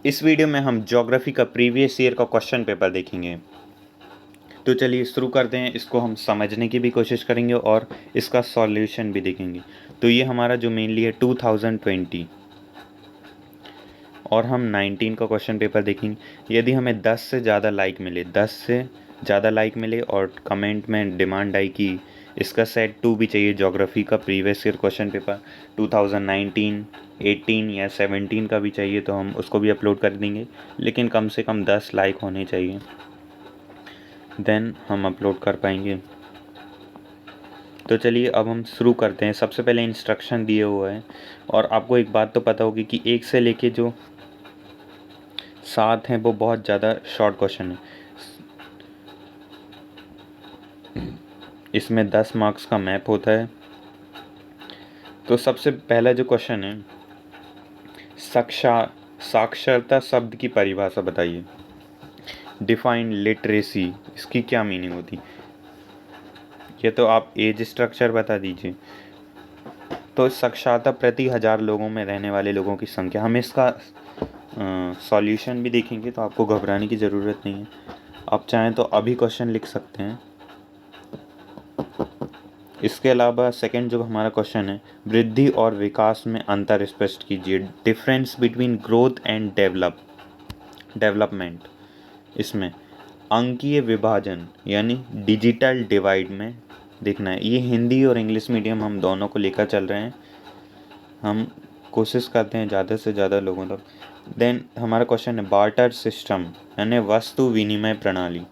इस वीडियो में हम ज्योग्राफी का प्रीवियस ईयर का क्वेश्चन पेपर देखेंगे। तो चलिए शुरू करते हैं। इसको हम समझने की भी कोशिश करेंगे और इसका सॉल्यूशन भी देखेंगे। तो ये हमारा जो मेनली है 2020 और हम 19 का क्वेश्चन पेपर देखेंगे। यदि हमें 10 से ज़्यादा लाइक मिले, 10 से ज़्यादा लाइक मिले और कमेंट में डिमांड आई कि इसका सेट 2 भी चाहिए, ज्योग्राफी का प्रीवियस ईयर क्वेश्चन पेपर 2019, 18 या 17 का भी चाहिए, तो हम उसको भी अपलोड कर देंगे। लेकिन कम से कम 10 लाइक होने चाहिए, देन हम अपलोड कर पाएंगे। तो चलिए अब हम शुरू करते हैं। सबसे पहले इंस्ट्रक्शन दिए हुए हैं और आपको एक बात तो पता होगी कि 1 से लेके जो 7 हैं वो बहुत ज़्यादा शॉर्ट क्वेश्चन है। इसमें 10 मार्क्स का मैप होता है। तो सबसे पहला जो क्वेश्चन है, साक्षरता शब्द की परिभाषा बताइए। डिफाइन लिटरेसी, इसकी क्या मीनिंग होती? ये तो आप एज स्ट्रक्चर बता दीजिए। तो साक्षरता प्रति 1000 लोगों में रहने वाले लोगों की संख्या। हम इसका सॉल्यूशन भी देखेंगे, तो आपको घबराने की ज़रूरत नहीं है। आप चाहें तो अभी क्वेश्चन लिख सकते हैं। इसके अलावा सेकंड जो हमारा क्वेश्चन है, वृद्धि और विकास में अंतर स्पष्ट कीजिए। Difference between growth and development. इसमें अंकीय विभाजन यानी डिजिटल डिवाइड में देखना है। ये हिंदी और इंग्लिश मीडियम हम दोनों को लेकर चल रहे हैं। हम कोशिश करते हैं ज़्यादा से ज़्यादा लोगों तक। देन हमारा क्वेश्चन है बार्टर सिस्टम यानी वस्तु विनिमय प्रणाली।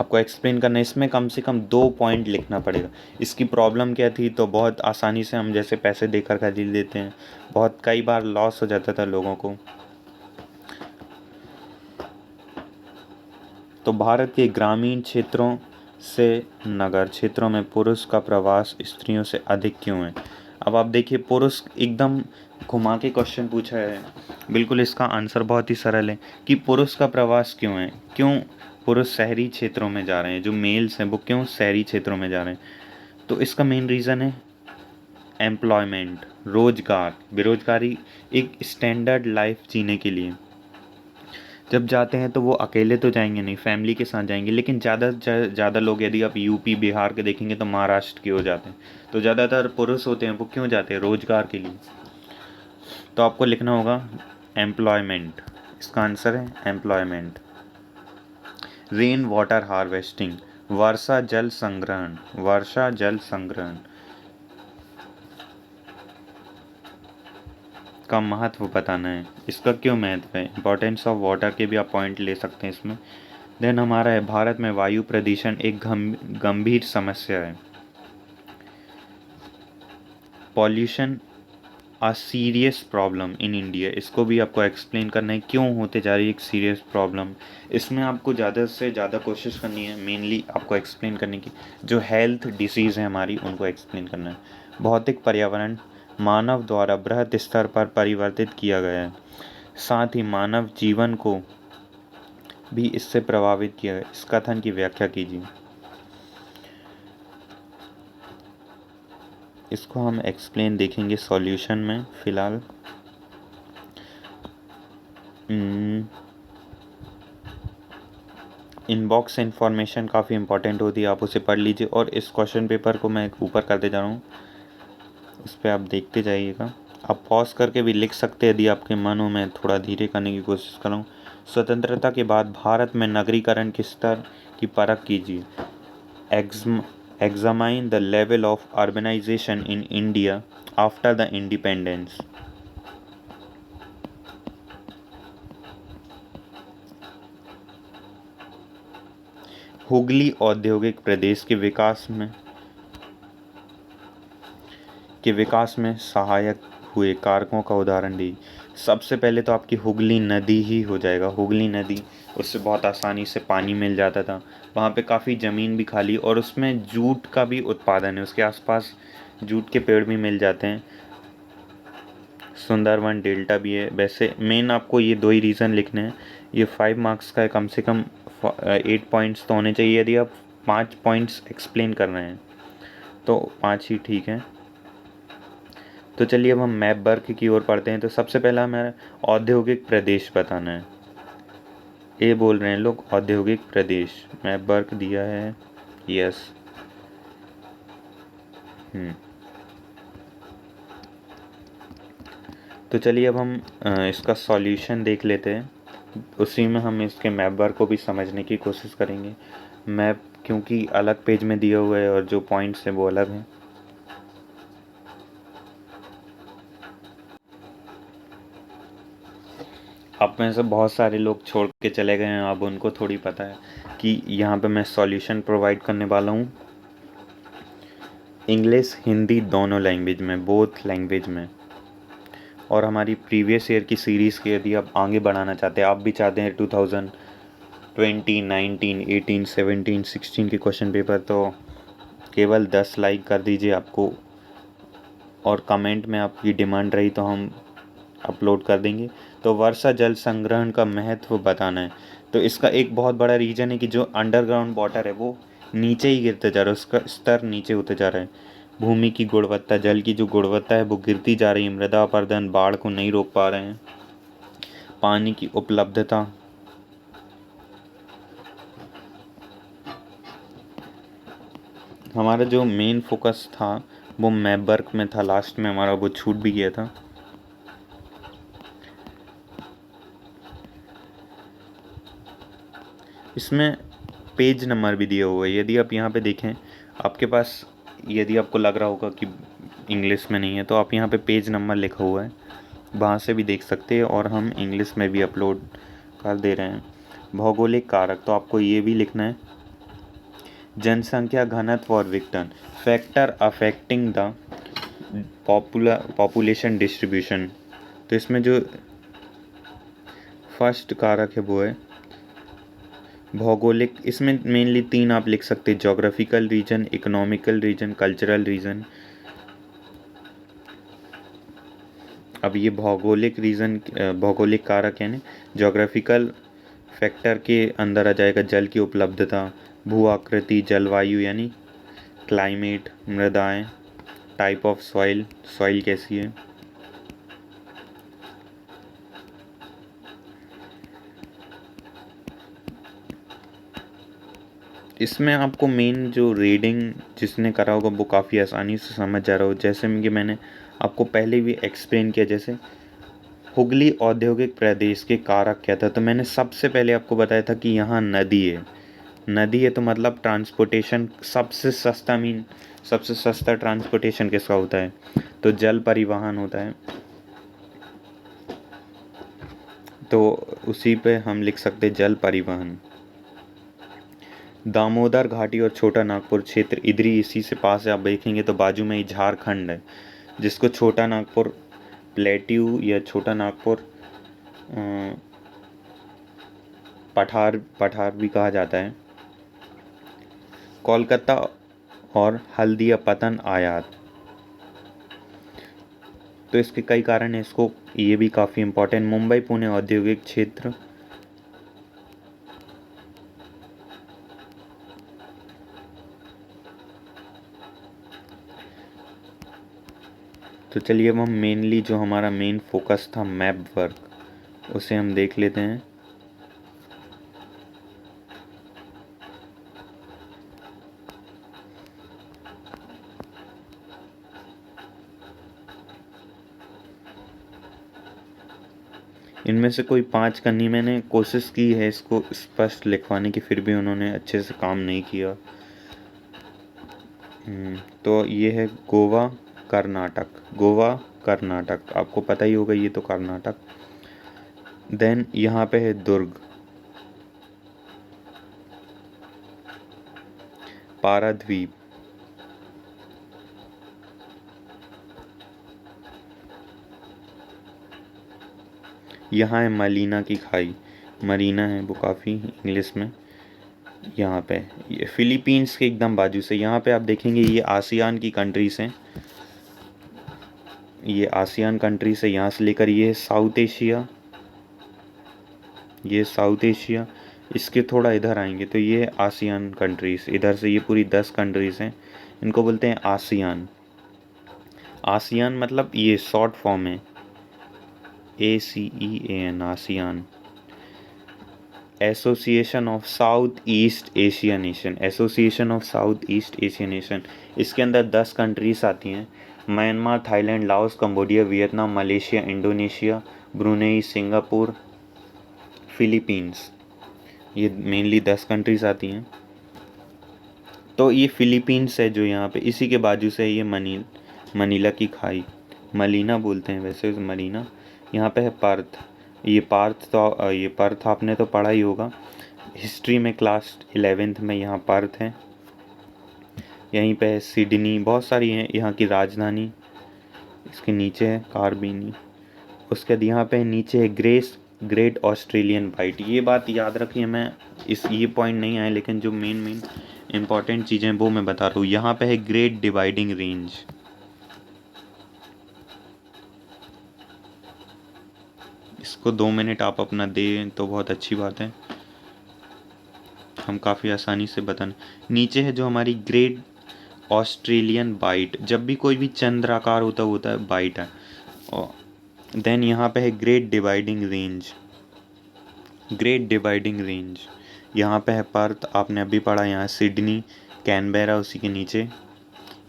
आपको एक्सप्लेन करना है। इसमें कम से कम 2 पॉइंट लिखना पड़ेगा। इसकी प्रॉब्लम क्या थी, तो बहुत आसानी से हम जैसे पैसे देकर खरीद लेते हैं, बहुत कई बार लॉस हो जाता था लोगों को। तो भारत के ग्रामीण क्षेत्रों से नगर क्षेत्रों में पुरुष का प्रवास स्त्रियों से अधिक क्यों है? अब आप देखिए, पुरुष एकदम घुमा के क्वेश्चन पूछा है। बिल्कुल इसका आंसर बहुत ही सरल है कि पुरुष का प्रवास क्यों है। क्यों पुरुष शहरी क्षेत्रों में जा रहे हैं, जो मेल्स हैं वो क्यों शहरी क्षेत्रों में जा रहे हैं? तो इसका मेन रीज़न है एम्प्लॉयमेंट, रोजगार, बेरोजगारी, एक स्टैंडर्ड लाइफ जीने के लिए। जब जाते हैं तो वो अकेले तो जाएंगे नहीं, फैमिली के साथ जाएंगे। लेकिन ज़्यादा लोग, यदि आप यूपी बिहार के देखेंगे तो महाराष्ट्र के हो जाते हैं। तो ज़्यादातर पुरुष होते हैं, वो क्यों जाते हैं? रोजगार के लिए। तो आपको लिखना होगा एम्प्लॉयमेंट। इसका आंसर है एम्प्लॉयमेंट। रेन वाटर हार्वेस्टिंग, वर्षा जल संग्रहण, वर्षा जल संग्रहण का महत्व बताना है। इसका क्यों महत्व है, इंपॉर्टेंस ऑफ वाटर के भी आप पॉइंट ले सकते हैं इसमें। देन हमारा है भारत में वायु प्रदूषण एक गंभीर समस्या है। Pollution a serious problem in India. इसको भी आपको एक्सप्लेन करना है क्यों होते जा रही है एक सीरियस प्रॉब्लम। इसमें आपको ज़्यादा से ज़्यादा कोशिश करनी है, मेनली आपको एक्सप्लेन करने की जो हेल्थ डिसीज़ है हमारी, उनको एक्सप्लेन करना है। भौतिक पर्यावरण मानव द्वारा बृहद स्तर पर परिवर्तित किया गया है, साथ ही मानव जीवन को भी इससे प्रभावित किया गया। इस कथन की व्याख्या कीजिए। इसको हम एक्सप्लेन देखेंगे सॉल्यूशन में। फ़िलहाल इनबॉक्स इन्फॉर्मेशन काफ़ी इंपॉर्टेंट होती है, आप उसे पढ़ लीजिए। और इस क्वेश्चन पेपर को मैं ऊपर करते जा रहा हूँ, उस पर आप देखते जाइएगा। आप पॉज करके भी लिख सकते हैं यदि आपके मन हो। मैं थोड़ा धीरे करने की कोशिश कर रहा हूँ। स्वतंत्रता के बाद भारत में नगरीकरण के स्तर की परख कीजिए। Examine the level of urbanization in India after the independence. Hooghly औद्योगिक प्रदेश के विकास में सहायक हुए कारकों का उदाहरण दी। सबसे पहले तो आपकी हुगली नदी ही हो जाएगा। हुगली नदी, उससे बहुत आसानी से पानी मिल जाता था। वहाँ पे काफ़ी ज़मीन भी खाली, और उसमें जूट का भी उत्पादन है, उसके आसपास जूट के पेड़ भी मिल जाते हैं। सुंदरवन डेल्टा भी है। वैसे मेन आपको ये 2 ही रीज़न लिखने हैं। ये 5 मार्क्स का है, कम से कम 8 पॉइंट्स तो होने चाहिए। यदि आप 5 पॉइंट्स एक्सप्लेन कर रहे हैं तो 5 ही ठीक है। तो चलिए अब हम मैप वर्क की ओर पढ़ते हैं। तो सबसे पहला हमारा औद्योगिक प्रदेश बताना है। ये बोल रहे हैं लोग औद्योगिक प्रदेश, मैप वर्क दिया है, यस। तो चलिए अब हम इसका सॉल्यूशन देख लेते हैं। उसी में हम इसके मैप वर्क को भी समझने की कोशिश करेंगे। मैप क्योंकि अलग पेज में दिया हुआ है और जो पॉइंट्स हैं वो अलग हैं। आप में से बहुत सारे लोग छोड़ के चले गए हैं, अब उनको थोड़ी पता है कि यहाँ पे मैं सॉल्यूशन प्रोवाइड करने वाला हूँ इंग्लिश हिंदी दोनों लैंग्वेज में, बोथ लैंग्वेज में। और हमारी प्रीवियस ईयर की सीरीज़ के यदि आप आगे बढ़ाना चाहते हैं, आप भी चाहते हैं 2020, 19, 18, 17, 16 के क्वेश्चन पेपर, तो केवल 10 लाइक कर दीजिए आपको, और कमेंट में आपकी डिमांड रही तो हम अपलोड कर देंगे। तो वर्षा जल संग्रहण का महत्व बताना है। तो इसका एक बहुत बड़ा रीज़न है कि जो अंडरग्राउंड वाटर है वो नीचे ही गिरते जा रहा है, उसका स्तर नीचे होते जा रहा है। भूमि की गुणवत्ता, जल की जो गुणवत्ता है वो गिरती जा रही है। मृदा अपरदन, बाढ़ को नहीं रोक पा रहे हैं। पानी की उपलब्धता, हमारा जो मेन फोकस था वो मैप वर्क में था, लास्ट में हमारा वो छूट भी गया था। इसमें पेज नंबर भी दिया हुआ है। यदि आप यहाँ पे देखें, आपके पास यदि आपको लग रहा होगा कि इंग्लिश में नहीं है, तो आप यहाँ पे पेज नंबर लिखा हुआ है, वहाँ से भी देख सकते हैं, और हम इंग्लिश में भी अपलोड कर दे रहे हैं। भौगोलिक कारक, तो आपको ये भी लिखना है जनसंख्या घनत्व और विघटन, factor affecting the population distribution. तो इसमें जो फर्स्ट कारक है वो है भौगोलिक। इसमें मेनली 3 आप लिख सकते हैं, geographical region, economical region, cultural region. अब ये भौगोलिक रीजन, भौगोलिक कारक यानी जोग्राफिकल फैक्टर के अंदर आ जाएगा जल की उपलब्धता, भू आकृति, जलवायु यानी क्लाइमेट, मृदाएं, टाइप ऑफ सॉइल, सॉइल कैसी है। इसमें आपको मेन जो रीडिंग जिसने करा होगा वो काफ़ी आसानी से समझ जा रहा हो। जैसे कि मैंने आपको पहले भी एक्सप्लेन किया, जैसे हुगली औद्योगिक प्रदेश के कारक क्या था, तो मैंने सबसे पहले आपको बताया था कि यहाँ नदी है। नदी है तो मतलब ट्रांसपोर्टेशन सबसे सस्ता, सबसे सस्ता ट्रांसपोर्टेशन किसका होता है, तो जल परिवहन होता है। तो उसी पे हम लिख सकते हैं जल परिवहन। दामोदर घाटी और छोटा नागपुर क्षेत्र इधर ही, इसी से पास है। आप देखेंगे तो बाजू में ही झारखंड है, जिसको छोटा नागपुर प्लेट्यू या छोटा नागपुर पठार पठार भी कहा जाता है। कोलकाता और हल्दिया पतन आयात, तो इसके कई कारण हैं। इसको ये भी काफ़ी इम्पोर्टेंट, मुंबई पुणे औद्योगिक क्षेत्र, तो चलिए अब हम मेनली जो हमारा मेन फोकस था मैप वर्क, उसे हम देख लेते हैं। इनमें से कोई 5 करनी मैंने कोशिश की है इसको स्पष्ट लिखवाने की, फिर भी उन्होंने अच्छे से काम नहीं किया। तो ये है गोवा कर्नाटक, गोवा कर्नाटक, आपको पता ही होगा ये तो कर्नाटक। देन यहाँ पे है दुर्ग, पाराद्वीप, यहाँ है मलीना की खाई, मरीना है वो काफ़ी इंग्लिश में। यहाँ पे ये फिलीपींस के एकदम बाजू से, यहाँ पे आप देखेंगे ये आसियान की कंट्रीज हैं, ये आसियान कंट्रीज है। यहाँ से लेकर ये साउथ एशिया, ये साउथ एशिया, इसके थोड़ा इधर आएंगे तो ये आसियान कंट्रीज़, इधर से ये पूरी 10 कंट्रीज़ हैं, इनको बोलते हैं आसियान। आसियान मतलब ये शॉर्ट फॉर्म है, ASEAN, ASEAN. Association of south east Asia nation, association of south east Asia nation. इसके अंदर 10 कंट्रीज आती हैं, Myanmar, Thailand, Laos, Cambodia, Vietnam, Malaysia, Indonesia, Brunei, Singapore, Philippines. ये मेनली 10 कंट्रीज आती हैं। तो ये फिलीपींस है जो यहाँ पे, इसी के बाजू से है ये मनीला की खाई, मलीना बोलते हैं वैसे मरीना। यहाँ पे है पर्थ, ये पर्थ आपने तो पढ़ा ही होगा हिस्ट्री में, क्लास 11th में। यहाँ पर्थ है, यहीं पे है सिडनी, बहुत सारी हैं यहाँ की राजधानी। इसके नीचे है कार्बिनी, उसके बाद यहाँ पे नीचे है ग्रेट ऑस्ट्रेलियन वाइट। ये बात याद रखिए, मैं ये पॉइंट नहीं आए, लेकिन जो मेन इंपॉर्टेंट चीज़ें वो मैं बता रहा हूँ। यहाँ पे है ग्रेट डिवाइडिंग रेंज। इसको 2 मिनट आप अपना दें तो बहुत अच्छी बात है, हम काफ़ी आसानी से बताने। नीचे है जो हमारी ग्रेट ऑस्ट्रेलियन वाइट, जब भी कोई भी चंद्राकार होता है वाइट है। और देन यहाँ पे है great dividing range, great dividing range. यहाँ पे है पर्थ, आपने अभी पढ़ा। यहाँ सिडनी, कैनबेरा उसी के नीचे।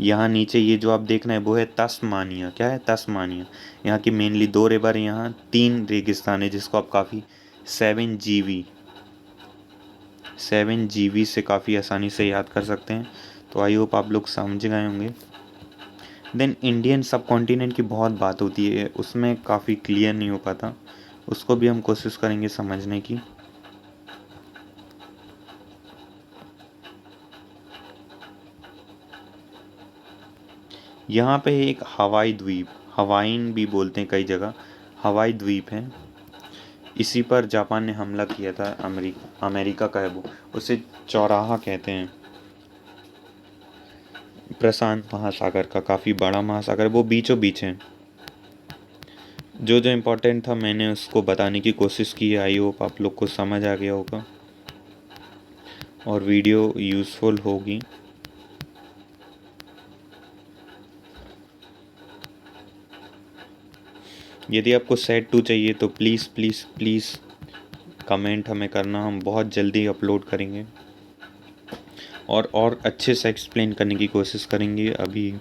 यहाँ नीचे ये जो आप देख रहे हैं वो है तस्मानिया। क्या है? तस्मानिया। यहाँ की मेनली 2 रिवर है, यहाँ 3 रेगिस्तान है, जिसको आप काफ़ी 7 GB से काफ़ी आसानी से याद कर सकते हैं। तो आई होप आप लोग समझ गए होंगे। देन इंडियन सब कॉन्टिनेंट की बहुत बात होती है, उसमें काफ़ी क्लियर नहीं हो पाता, उसको भी हम कोशिश करेंगे समझने की। यहाँ पे एक हवाई द्वीप, हवाइन भी बोलते हैं कई जगह, हवाई द्वीप है। इसी पर जापान ने हमला किया था, अमेरिका का है वो, उसे चौराहा कहते हैं। प्रशांत महासागर का, काफ़ी बड़ा महासागर, वो बीचों बीच है। जो जो इम्पोर्टेंट था मैंने उसको बताने की कोशिश की है। आई होप आप लोग को समझ आ गया होगा और वीडियो यूज़फुल होगी। यदि आपको सेट 2 चाहिए तो प्लीज़ प्लीज़ प्लीज़ कमेंट हमें करना, हम बहुत जल्दी अपलोड करेंगे और अच्छे से एक्सप्लेन करने की कोशिश करेंगे। अभी